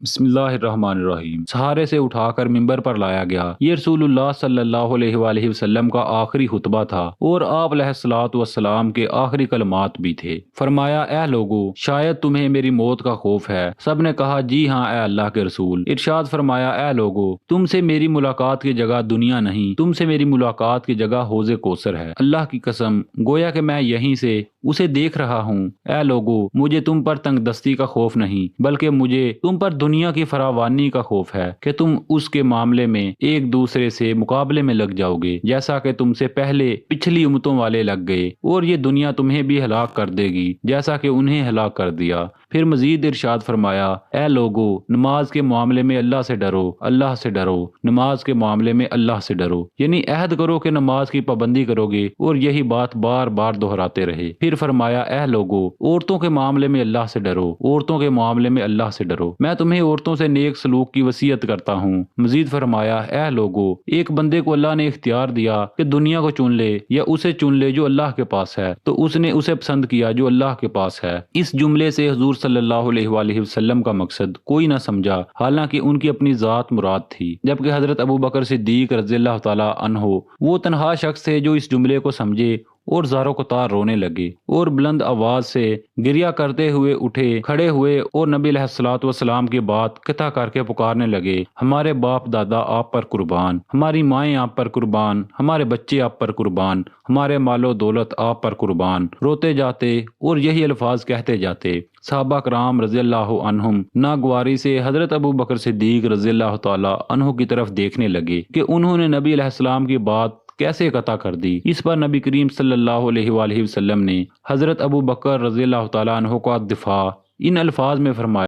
بسم اللہ الرحمن الرحیم۔ سہارے سے اٹھا کر ممبر پر لایا گیا۔ یہ رسول اللہ صلی اللہ علیہ وآلہ وسلم کا آخری خطبہ تھا اور آپ علیہ الصلوۃ والسلام کے آخری کلمات بھی تھے۔ فرمایا، اے لوگو، شاید تمہیں میری موت کا خوف ہے۔ سب نے کہا، جی ہاں اے اللہ کے رسول۔ ارشاد فرمایا، اے لوگو، تم سے میری ملاقات کی جگہ دنیا نہیں، تم سے میری ملاقات کی جگہ حوض کوثر ہے۔ اللہ کی قسم، گویا کہ میں یہیں سے اسے دیکھ رہا ہوں۔ اے لوگو، مجھے تم پر تنگ دستی کا خوف نہیں، بلکہ مجھے تم پر دنیا کی فراوانی کا خوف ہے کہ تم اس کے معاملے میں ایک دوسرے سے مقابلے میں لگ جاؤ گے، جیسا کہ تم سے پہلے پچھلی امتوں والے لگ گئے، اور یہ دنیا تمہیں بھی ہلاک کر دے گی جیسا کہ انہیں ہلاک کر دیا۔ پھر مزید ارشاد فرمایا، اے لوگو، نماز کے معاملے میں اللہ سے ڈرو، اللہ سے ڈرو، نماز کے معاملے میں اللہ سے ڈرو، یعنی عہد کرو کہ نماز کی پابندی کرو گے، اور یہی بات بار بار دہراتے رہے۔ پھر فرمایا، اے لوگو، عورتوں کے معاملے میں اللہ سے ڈرو، عورتوں کے معاملے میں اللہ سے ڈرو، میں تمہیں عورتوں سے نیک سلوک کی وصیت کرتا ہوں۔ مزید فرمایا، اے لوگو، ایک بندے کو اللہ نے اختیار دیا کہ دنیا کو چن لے یا اسے چن لے جو اللہ کے پاس ہے، تو اس نے اسے پسند کیا جو اللہ کے پاس ہے۔ اس جملے سے حضور صلی اللہ علیہ وآلہ وسلم کا مقصد کوئی نہ سمجھا، حالانکہ ان کی اپنی ذات مراد تھی، جبکہ حضرت ابو بکر صدیق رضی اللہ تعالی عنہ وہ تنہا شخص تھے جو اس جملے کو سمجھے اور زاروں کو تار رونے لگے اور بلند آواز سے گریہ کرتے ہوئے اٹھے، کھڑے ہوئے اور نبی علیہ الصلوۃ والسلام کی بات قطع کر کے پکارنے لگے، ہمارے باپ دادا آپ پر قربان، ہماری مائیں آپ پر قربان، ہمارے بچے آپ پر قربان، ہمارے مال و دولت آپ پر قربان۔ روتے جاتے اور یہی الفاظ کہتے جاتے۔ صحابہ کرام رضی اللہ عنہم ناگواری سے حضرت ابو بکر صدیق رضی اللہ تعالی عنہ کی طرف دیکھنے لگے کہ انہوں نے نبی علیہ السلام کی بات کیسے قطع کر دی۔ اس پر نبی کریم صلی اللہ علیہ وآلہ وسلم نے حضرت ابو بکر رضی اللہ تعالیٰ عنہ کا دفاع ان الفاظ میں فرمایا،